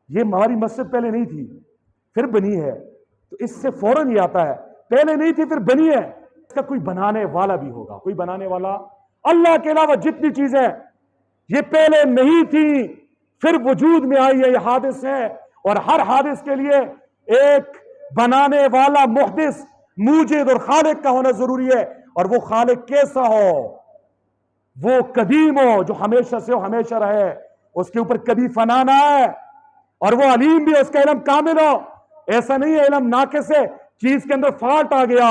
یہ ہماری مسجد پہلے نہیں تھی، پھر بنی ہے. تو اس سے فوراً یہ آتا ہے پہلے نہیں تھی پھر بنی ہے. اس کا کوئی بنانے والا بھی ہوگا، کوئی بنانے والا. اللہ کے علاوہ جتنی چیزیں یہ پہلے نہیں تھی پھر وجود میں آئی ہے، یہ حادث ہے. اور ہر حادث کے لیے ایک بنانے والا، محدث، موجد اور خالق کا ہونا ضروری ہے. اور وہ خالق کیسا ہو؟ وہ قدیم ہو، جو ہمیشہ سے ہو، ہمیشہ رہے، اس کے اوپر کبھی فنا نہ ہے. اور وہ علیم بھی، اس کا علم کامل ہو. ایسا نہیں ہے علم ناقص ہے، چیز کے اندر فالٹ آ گیا.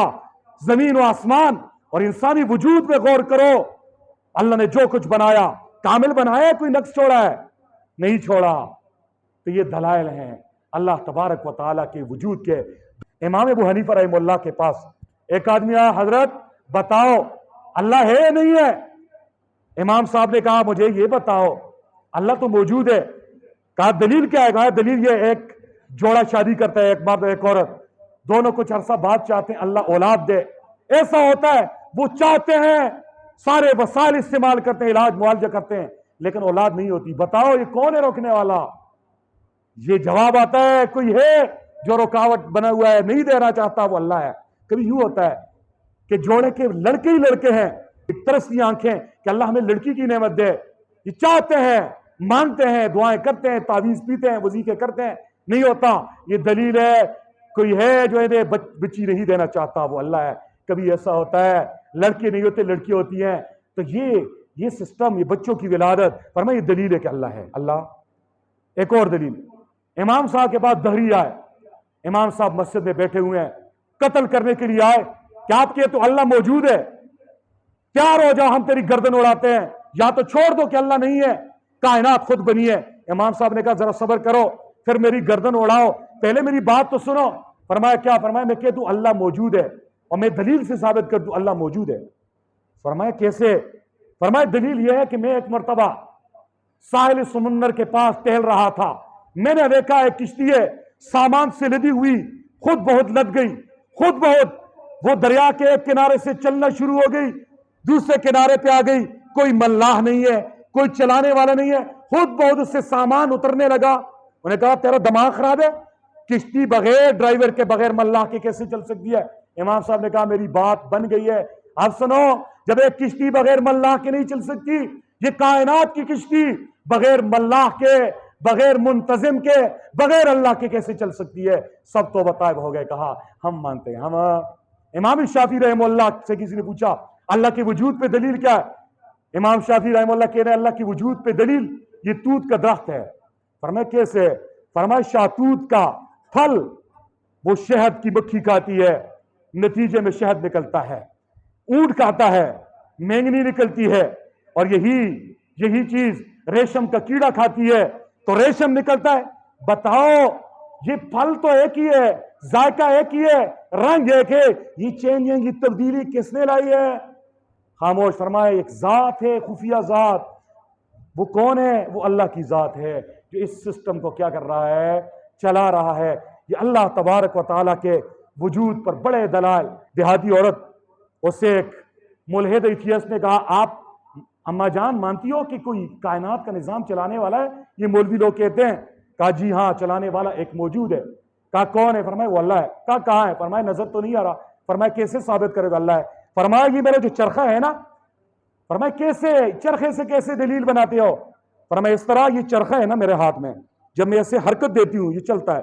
زمین و آسمان اور انسانی وجود پہ غور کرو. اللہ نے جو کچھ بنایا کامل بنایا، کوئی نقص چھوڑا ہے؟ نہیں چھوڑا. تو یہ دلائل ہیں اللہ تبارک و تعالیٰ کے وجود کے. امام ابو حنیفہ رحمہ اللہ کے پاس ایک آدمی آیا، حضرت بتاؤ اللہ ہے یا نہیں ہے؟ امام صاحب نے کہا مجھے یہ بتاؤ، اللہ تو موجود ہے. کہا دلیل کیا ہے؟ کہا دلیل یہ، ایک جوڑا شادی کرتا ہے، ایک مرد ایک عورت، دونوں کچھ عرصہ بعد چاہتے ہیں اللہ اولاد دے. ایسا ہوتا ہے وہ چاہتے ہیں، سارے وسائل استعمال کرتے ہیں، علاج معالجہ کرتے ہیں، لیکن اولاد نہیں ہوتی. بتاؤ یہ کون ہے روکنے والا؟ یہ جواب آتا ہے کوئی ہے جو رکاوٹ بنا ہوا ہے، نہیں دینا چاہتا، وہ اللہ ہے. کبھی یوں ہوتا ہے کہ جوڑے کے لڑکے ہی لڑکے ہیں، ایک طرف کی آنکھیں کہ اللہ ہمیں لڑکی کی نعمت دے. یہ چاہتے ہیں، مانگتے ہیں، دعائیں کرتے ہیں، تعویذ پیتے ہیں، وظیفے کرتے ہیں، نہیں ہوتا. یہ دلیل ہے کوئی ہے جو انہیں بچی نہیں دینا چاہتا، وہ اللہ ہے. کبھی ایسا ہوتا ہے لڑکے نہیں ہوتے، لڑکی ہوتی ہیں. تو یہ سسٹم، یہ بچوں کی ولادت، فرمایا یہ دلیل ہے کہ اللہ ہے. اللہ. ایک اور دلیل، امام صاحب کے پاس دہری آئے. امام صاحب مسجد میں بیٹھے ہوئے ہیں، قتل کرنے کے لیے آئے. کیا آپ کے تو اللہ موجود ہے، تیار ہو جاؤ، ہم تیری گردن اڑاتے ہیں، یا تو چھوڑ دو کہ اللہ نہیں ہے، کائنات خود بنی ہے. امام صاحب نے کہا ذرا صبر کرو، پھر میری گردن اڑاؤ، پہلے میری بات تو سنو. فرمایا کیا؟ فرمایا میں کہہ دوں اللہ موجود ہے اور میں دلیل سے ثابت کر دوں اللہ موجود ہے. فرمایا کیسے؟ فرمایا دلیل یہ ہے کہ میں ایک مرتبہ ساحل سمندر کے پاس ٹہل رہا تھا، میں نے دیکھا ایک کشتی ہے سامان سے لدی ہوئی، خود بہت لد گئی، خود بہت. وہ دریا کے ایک کنارے سے چلنا شروع ہو گئی، دوسرے کنارے پہ آ گئی، کوئی ملاح نہیں ہے، کوئی چلانے والا نہیں ہے، خود بہت اس سے سامان اترنے لگا. انہوں نے کہا تیرا دماغ خراب ہے، کشتی بغیر ڈرائیور کے، بغیر ملاح کے کیسے چل سکتی ہے؟ امام صاحب نے کہا میری بات بن گئی ہے. آپ سنو، جب ایک کشتی بغیر ملاح کے نہیں چل سکتی، یہ کائنات کی کشتی بغیر ملاح کے، بغیر منتظم کے، بغیر اللہ کے کیسے چل سکتی ہے؟ سب تو بتائب ہو گئے. کہا ہم مانتے ہیں. ہم امام شافعی رحمہ اللہ سے کسی نے پوچھا اللہ کے وجود پہ دلیل کیا ہے؟ امام شافعی رحمہ اللہ کہہ رہے ہیں اللہ کی وجود پہ دلیل یہ توت کا درخت ہے. فرمایا کیسے؟ فرمایا شاہتوت کا پھل وہ شہد کی مکھی کھاتی ہے، نتیجے میں شہد نکلتا ہے. اونٹ کھاتا ہے، مینگنی نکلتی ہے. اور یہی چیز ریشم کا کیڑا کھاتی ہے تو ریشم نکلتا ہے. بتاؤ یہ پھل تو ایک ہی ہے، ذائقہ ایک ہی ہے، رنگ ایک ہے، یہ چینجنگ کی تبدیلی کس نے لائی ہے؟ خاموش. فرمایا ایک ذات ہے، خفیہ ذات. وہ کون ہے؟ وہ اللہ کی ذات ہے جو اس سسٹم کو کیا کر رہا ہے؟ چلا رہا ہے. یہ اللہ تبارک و تعالیٰ کے وجود پر بڑے دلائل. دیہاتی عورت، اس سے ایک ملحد ایتھیسٹ نے کہا اما جان مانتی ہو کہ کوئی کائنات کا نظام چلانے والا ہے؟ یہ مولوی لوگ کہتے ہیں۔ کہا جی ہاں چلانے والا ایک موجود ہے۔ کہا کون ہے؟ فرمایا وہ اللہ ہے۔ کہا کہاں ہے؟ فرمایا نظر تو نہیں آ رہا۔ فرمایا کیسے ثابت کرے گا اللہ ہے؟ فرمایا یہ میرا جو چرخہ ہے نا، فرمایا کیسے چرخے سے کیسے دلیل بناتے ہو؟ فرمایا اس طرح یہ چرخہ ہے نا میرے ہاتھ میں، جب میں اسے حرکت دیتی ہوں یہ چلتا ہے،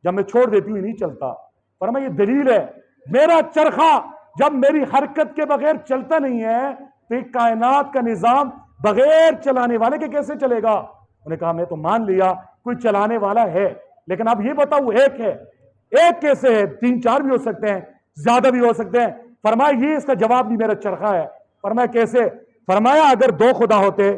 جب میں چھوڑ دیتی ہوں یہ نہیں چلتا۔ فرمایا یہ دلیل ہے، میرا چرخہ جب میری حرکت کے بغیر چلتا نہیں ہے تو ایک کائنات کا نظام بغیر چلانے والے کے کیسے چلے گا؟ انہوں نے کہا میں تو مان لیا کوئی چلانے والا ہے، لیکن اب یہ بتاؤ ایک ہے، ایک کیسے ہے؟ 3-4 بھی ہو سکتے ہیں، زیادہ بھی ہو سکتے ہیں۔ فرمایا یہ اس کا جواب نہیں، میرا چرخہ ہے۔ فرمایا کیسے؟ فرمایا اگر 2 خدا ہوتے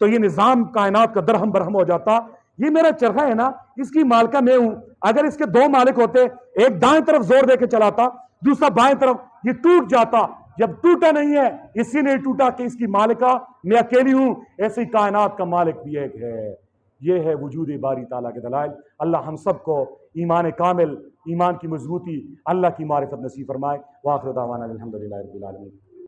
تو یہ نظام کائنات کا درہم برہم ہو جاتا۔ یہ میرا چرخہ ہے نا، اس کی مالکہ میں ہوں، اگر اس کے 2 مالک ہوتے، ایک دائیں طرف زور دے کے چلاتا، دوسرا بائیں طرف، یہ ٹوٹ جاتا۔ جب ٹوٹا نہیں ہے اسی نے ٹوٹا کہ اس کی مالکہ میں اکیلی ہوں، ایسی کائنات کا مالک بھی ایک ہے۔ یہ ہے وجود باری تعالیٰ کے دلائل۔ اللہ ہم سب کو ایمان کامل، ایمان کی مضبوطی، اللہ کی معرفت نصیب فرمائے۔ وآخر دعوانا الحمدللہ رب العالمین۔